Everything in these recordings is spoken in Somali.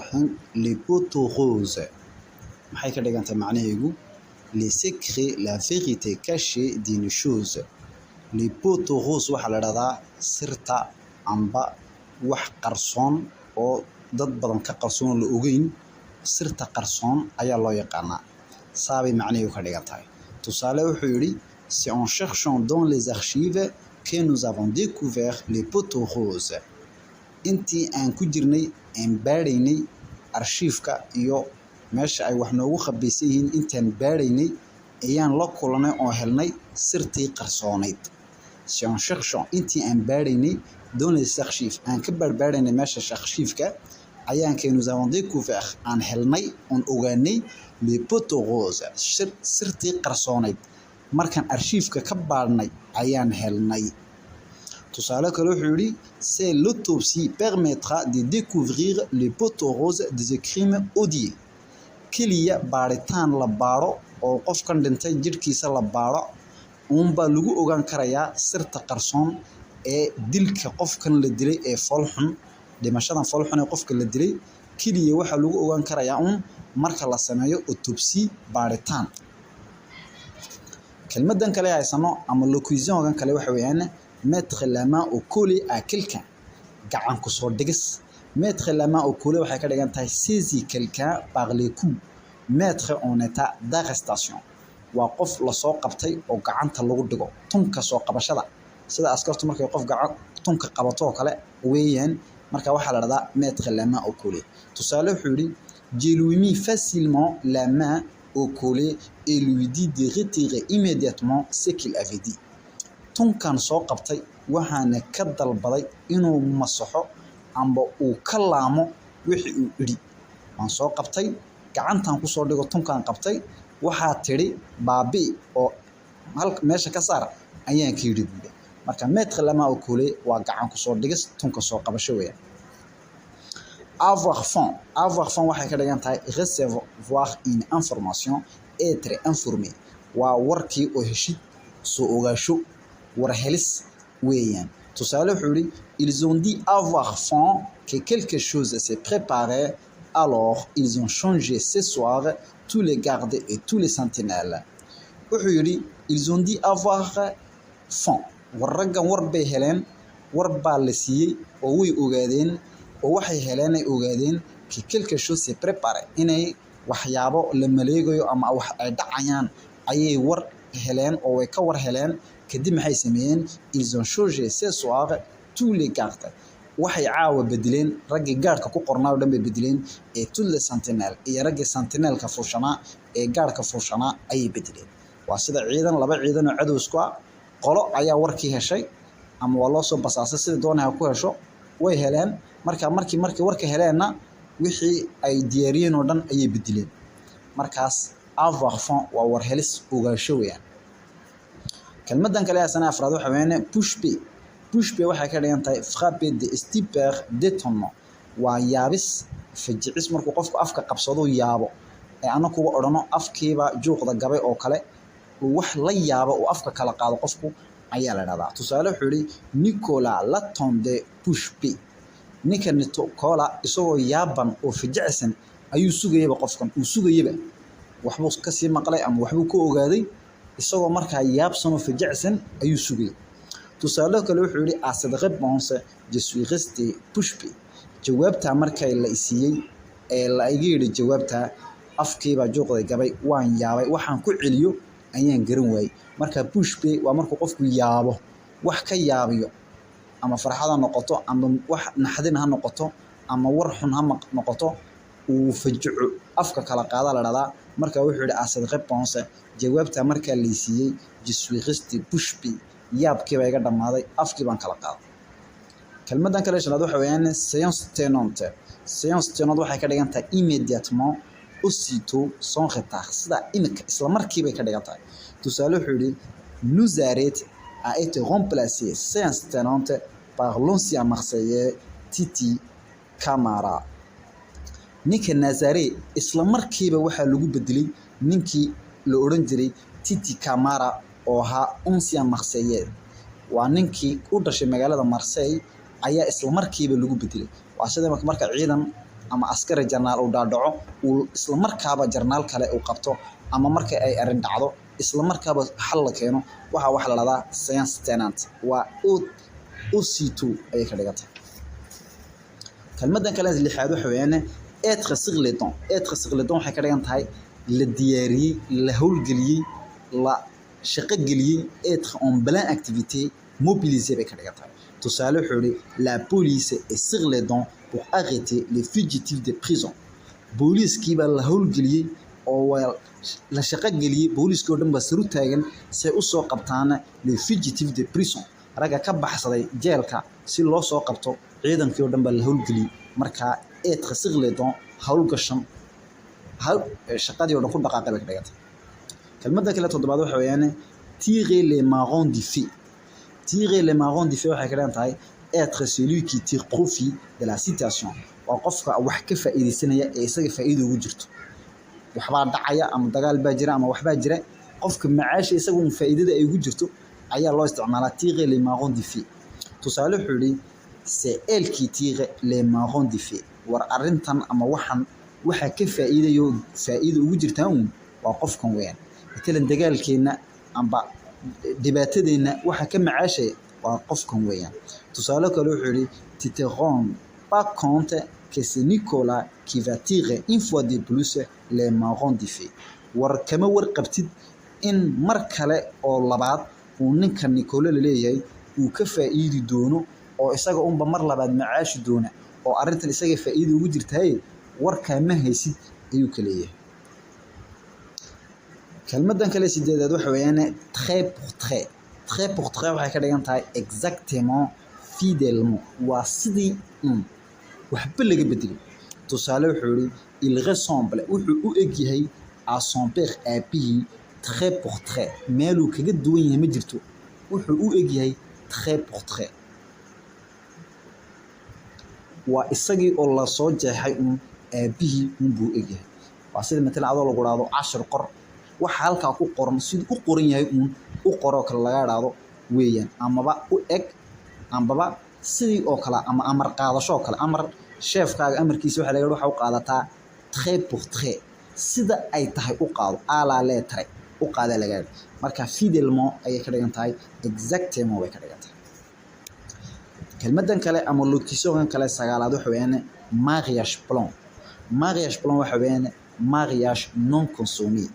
الرحيم les poteaux roses maxay ka dhigantay macnaheedu les secrets la vérité cachée d'une chose les poteaux roses waxa la dhahdaa sirta amba wax qarsoon oo dad badan ka qarsoon la ogeyn sirta qarsoon ayaa loo yaqaanaa saabay macnaheedu ka dhigantahay tusaale wuxuu yiri c'est en cherchant dans les archives que nous avons découvert les poteaux roses intii aan ku jirnay aan baaraynay archive-ka iyo meesha ay wax noogu khabiisan yihiin intaan baaraynay ayaan la kulanay oo helnay sirtii qarsoonayd c'est en cherchant intii aan baaraynay dans les archives aan ka baaraynay meesha archive-ka ayaan que nous avons découvert aan helnay on ogaanay les poteaux roses sirtii qarsoonayd markaan archive-ka ka baarnay ayaan helnay tusaale kale wuxuu yiri c'est l'autopsie permettra de découvrir les poteaux roses des crimes odieux kaliya baaritaan la baaro oo qofkan dhintay jirkiisa la baaro baa lagu ogaan karayaa sirta qarsoon ee dilka qofkan la dilay ee folxun dhimashadan folxun ee qofka la dilay kaliya waxa lagu ogaan karayaa marka la sameeyo autopsie baaritaan kelmadan kale haysano ama locution kale waxa weeyaan mettre la main au collet à quelqu'un gacan ku soo dhigis mettre la main au collet waxay ka dhigan tahay saisir quelqu'un par les coups mettre en état d'arrestation waa qof la soo qabtay oo gacanta lagu dhigo tunka soo qabashada sida askartu markay qof gacan tunka qabato oo kale weeyaan marka waxa la radaa mettre la main au collet tusaale wuxuu yiri j'ai lui mis facilement la main au collet et lui dit de retirer immédiatement ce qu'il avait dit tunkan soo qabtay waxaana ka dalbaday inuu masaxo amba uu ka laamo wixii uu yiri waan soo qabtay gacantan ku soo dhigo tunkan qabtay waxa tiri baabi oo meesha ka saar ayaan ka yiri marka mettre la main au collet waa gacan ku soo dhigis tunka soo qabasho weeyaan avoir faim waxay ka dhigan tahay recevoir une information être informé waa warkii oo heshid soo ogaasho warhelis weeyaan tusaale wuxuu yiri ils ont dit avoir faim que quelque chose s'est préparé alors ils ont changé ce soir tous les gardes et tous les sentinelles wuxuu yiri ils ont dit avoir faim warragan warbay heleen warbaa la siiyey oo way ogaadeen oo waxay heleen ay ogaadeen que quelque chose s'est préparé inay waxyaabo la maleegayo ama wax ay dhacayaan ayay war heleen oo way ka war heleen kadib maxay sameeyeen ils ont changé ce soir tous les gardes waxay caawa bedeleen ragii gaarka ku qornaa oo dhan bay bedeleen ee tous les sentinelles iyo ragii sentinelka fuushana ee gaarka fuushana ayay bedeleen waa sida ciidan laba ciidan oo cadow isku ah qolo ayaa warkii heshay ama waa loo soo basaasay sida doonaya ku hesho way heleen markii warka heleenna wixii ay diyaariyeen oo dhan ayay bedeleen markaas avoir faim waa war helis ogaasho weeyaan kelmadan kale asana afraad waxa weeyaan push p waxay ka dhigan tahay frapper de stupeur d'étonnement waa yaabis fajicis markuu qofku afka qabsado yaabo ee anagu orano afkiiba juuqda gabay oo kale wax la yaabo oo afka kala qaado qofku ayaa la dhahdaa tusaale wuxuu yiri Nicolas l'attendait push p ninka Nicolas isagoo yaaban oo fajicsan ayuu sugayay qofkan uu sugayay waxbuu ka sii maqlay ama waxbuu ku ogaaday isagoo markaa yaabsan oo fajicsan ayuu sugayay tusaale kale wuxuu yiri à cette réponse je suis resté push p jawaabta markay la isiiyay ee la iga yiri jawaabta afkiiba juuqday gabay waan yaabay waxaan ku celiyo ayaan garan waayay marka push p waa markuu qofku yaabo wax ka yaabiyo ama farxada noqoto ama wax naxdin ha noqoto ama war xun ha noqoto uu fajico afka kala qaada la dhadaa marka wuxuu yiri à cette réponse jawaabta marka la isiiyay je suis resté push p yaabkiiba iga dhamaaday afkii baan kala qaaday kelmadan kale shanaad waxa weeyaan séance tenante waxay ka dhigan tahay immédiatement aussitôt sans retard sida imika isla markiiba ka dhigan tahay tusaale wuxuu yiri nous arrête a été remplacé séance tenante par l'ancien marseillais Titi Camara ninka Nazare isla markiiba waxa lagu bedelay ninkii la oran jiray Titi Camara oo ahaa ancien marseillais waa ninkii u dhashay magaalada Marseille ayaa isla markiiba lagu bedelay waa sida marka ciidan ama askari jarnaal uu dhaadhaco uu isla markaaba jarnaal kale uu qabto ama marka ay arrin dhacdo isla markaaba xal la keeno waxa la dhahdaa séance tenante waa aussitôt ayay ka dhigantay. kelmaddan kale lixaad waxa weeyaan être sur les dents. être sur les dents waxay ka dhigan tahay la diyaariyey, la howlgeliyey, la shaqo geliyey. être en pleine activité, mobilisé bay ka dhigan tahay. tusaale wuxuu yidhi la police est sur les dents pour arrêter les fugitifs de prison. booliiskii baa la howlgeliyey oo la shaqo geliyey, booliiskii oo dhan baa saru taagan si ay u soo qabtaan les fugitifs de prison, ragga ka baxsaday jeelka si loo soo qabto. ciidankii oo dhan baa la howlgeliyey. marka être sur les dents howlgashan shaqadii oo dhan ku dhaqaaqay bay ka dhigantay. kelmadda kale toddobaad waxa weeyaan tirer les marrons du feu. tirer les marrons du feu waxay ka dhigan tahay être celui qui tire profit de la situation. waa qofka wax ka faa'iideysanaya ee isaga faa'iido ugu jirto. waxbaa dhacaya ama dagaal baa jira ama waxbaa jira, qofka macaasha isagu faa'iidada ay ugu jirto ayaa loo isticmaalaa tirer les marrons du feu. tusaale wuxuu yidhi c'est elle qui tire les marrons du feu. war arrintan ama waxan waxa ka faa'iidayo faa'iido ugu jirtaa waa qofkan weeyaan. matalan dagaalkeena amba dhibaatadeena waxa ka macaashay waa qofkan weeyaan. tusaale kale wuxuu yidhi tu te rends pas compte que c'est Nicolas qui va tirer une fois de plus les marrons du feu. war kama warqabtid in mar kale oo labaad uu ninka Nicolas la leeyahay uu ka faa'iidi doono oo isaga unba mar labaad macaashi doona oo arrintan isaga faa'iido ugu jirtay warka ma haysid ayuu ka leeyahay. kelmaddan kale sideedaad waxa weeyaan très pour très. très pour très waxay ka dhigan tahay exactement fidèlement. waa sidii waxba laga bedelin. tusaale wuxuu yidhi il ressemble wuxuu u eg yahay à son père aabihii très pour très. meeluu kaga duwan yahay ma jirto, wuxuu u eg yahay très pour très. waa isagii oo la soo jeexay aabihii buu eg yahay. waa sida matalan adoo lagu dhaado cashir qor waxa halkaa ku qoran siduu u qoran yahay u qoroo kale laga dhaado weeyaan, amaba u eg ambaba sidii oo kale ama amar qaadasho kale. amar sheefkaaga amarkiisa waxa u qaadataa très pour très, sida ay tahay u qaado à la lettre u qaada laga. marka fidèlement ayay ka dhigan tahay, exactement way ka dhigan tahay. kelmaddan kale ama locution kale sagaalaad waxa weeyaan mariage blanc. mariage blanc waxa weeyaan mariage non consommé.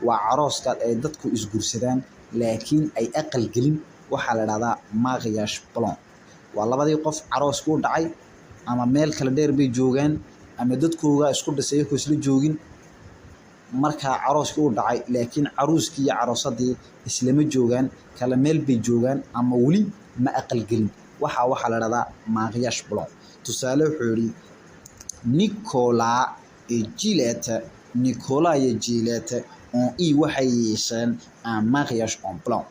waa carooska ay dadku isguursadaan laakiin ay aqal gelin, waxaa la dhahdaa mariage blanc. waa labadii qof carooska u dhacay ama meel kala dheer bay joogaan ama dadkooga isku dhisay ku isla joogin. marka carooska u dhacay laakiin caruuskii iyo caroosadii islama joogaan, kala meel bay joogaan ama weli ma aqal gelin. waxa la dhahdaa mariage blanc. tusaale wuxuu yidhi Nicolas et Juliette. Nicolas iyo Juliette waxay yeesheen un mariage en blanc.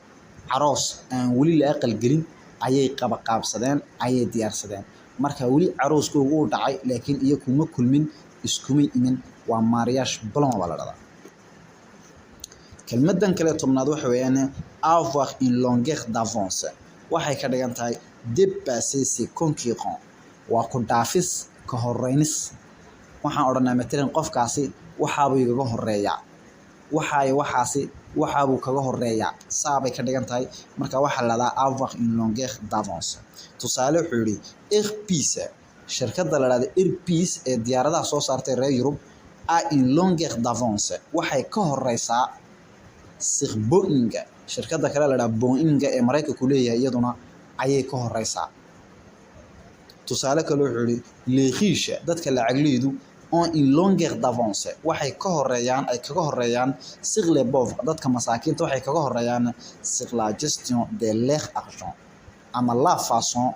caroos aan weli la aqal gelin ayay qaabsadeen, ayay diyaarsadeen. marka weli carooskoogu u dhacay laakiin iyo kuma kulmin, iskuma imin. waa mariage blanc baa la dhahdaa. kelmaddan kale tobnaad waxa weeyaan avoir une longueur d'avance. waxay ka dhigan tahay dépasser ses concurrents. waa ku dhaafis, ka horeynis. waxaan odhanaa matalan qofkaasi waxaabuu igaga horeeyaa, waxaasi waxaabuu kaga horeeyaa, saabay ka dhigan tahay. marka waxaa la dhahdaa avoir une longueur d'avance. tusaale wuxuu yidhi Airbus. shirkadda la dhahda Airbus ee diyaaradaha soo saartay reer Yurub a une longueur d'avance. waxay ka horeysaa sur Boeing. shirkadda kale la dhahda Boeing ee Maraykanku leeyahay iyaduna ayay ka horeysaa. tusaale kale wuxuu yidhi les riches. dadka lacagleydu ont une longueur d'avance. waxay kaga horeeyaan sur les pauvres. dadka masaakiinta waxay kaga horeeyaan sur la gestion de leur argent ama la façon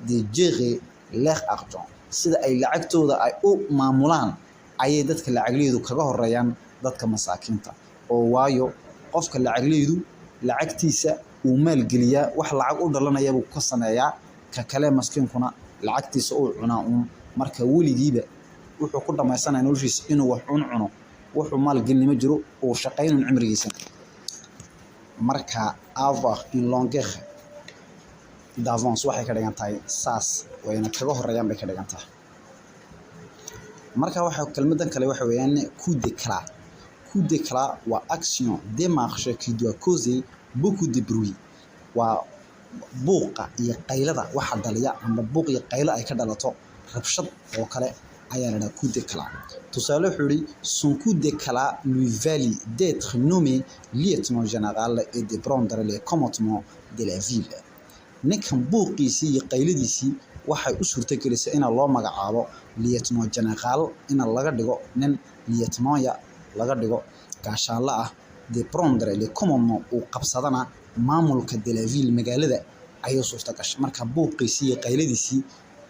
de gérer leur argent. sida ay lacagtooda ay u maamulaan ayay dadka lacagleydu kaga horeeyaan dadka masaakiinta. oo waayo qofka lacagleydu lacagtiisa uu maalgeliyaa, wax lacag u dhalanaya buu ka sameeyaa, ka kale maskiinkuna lacagtiisa uu cunaa marka weligiiba wuxuu ku dhamaysanaya noloshiisa inuu wax cuno, wuxuu maalgelin ma jiro, uu shaqaynin cimrigiisa. marka avoir une longueur d'avance waxay ka dhigan tahay saas, wayna kaga horeeyaan bay ka dhigan tahay. marka waxa kelmadan kale waxa weeyaan coup d'éclat. Coup d'éclat waa action démarche qui doit causer beaucoup de bruit. waa buuqa iyo qaylada waxa dhaliya ama buuq iyo qaylo ay ka dhalato rabshad oo kale ayaa la coup d'éclat. tusaale wuxuu yiri son coup d'éclat lui valut d'être nommé lieutenant général et de prendre le commandement de la ville. ninkan buuqiisii iyo qayladiisii waxay u suurtagelisay in loo magacaabo lieutenant général in laga dhigo nin lieutenant laga dhigo gaashaanle ah de prendre le commandement uu qabsadana maamulka de la ville magaalada ayuu suurta gashay. marka buuqiisii iyo qayladiisii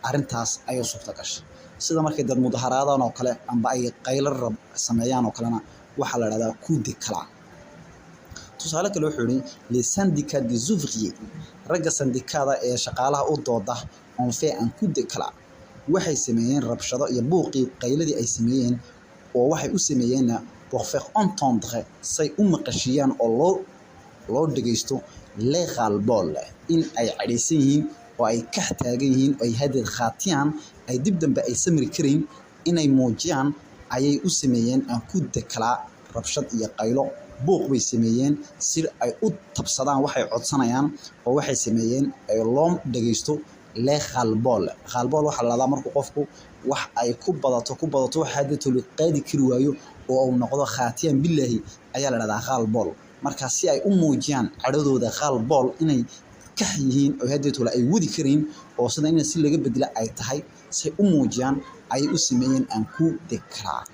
arintaas ayuu suurta gashay. sida markay dad mudaharaadaan oo kale amba ay qaylo sameeyaan oo kalena waxa la yiraahdaa coup d'éclat. tusaale kale wuxuu yiri les syndicats des ouvriers ragga sindikada ee shaqaalaha u dooda on fait un coup d'éclat. waxay sameeyeen rabshado iyo buuqii qayladii ay sameeyeen oo waxay u sameeyeen pour faire entendre say u maqashiyaan oo loo dhageysto les ras-le-bol in ay cadhaysan yihiin oo ay ka taagan yihiin ay hadal khaatiyaan ay dib dambe ay samir kareen inay muujiyaan ayay u sameeyeen un coup d'éclat. rabshad iyo qaylo buuq bay sameeyeen si ay u tabsadaan waxay codsanayaan oo waxay sameeyeen ay loo dhageysto les ras-le-bol. ras-le-bol waxa la yiraahdaa markuu qofku wax ay ku badato wax hadda la qaadi kari waayo oo uu noqdo khaatiyaan billahi ayaa la yiraahdaa ras-le-bol. marka si ay u muujiyaan cadhadooda ras-le-bol inay ka yihiin oo hadda ay wadi kareen oo sida in si laga bedela ay tahay si u muujiyaan ay u sameeyeen un coup d'éclat.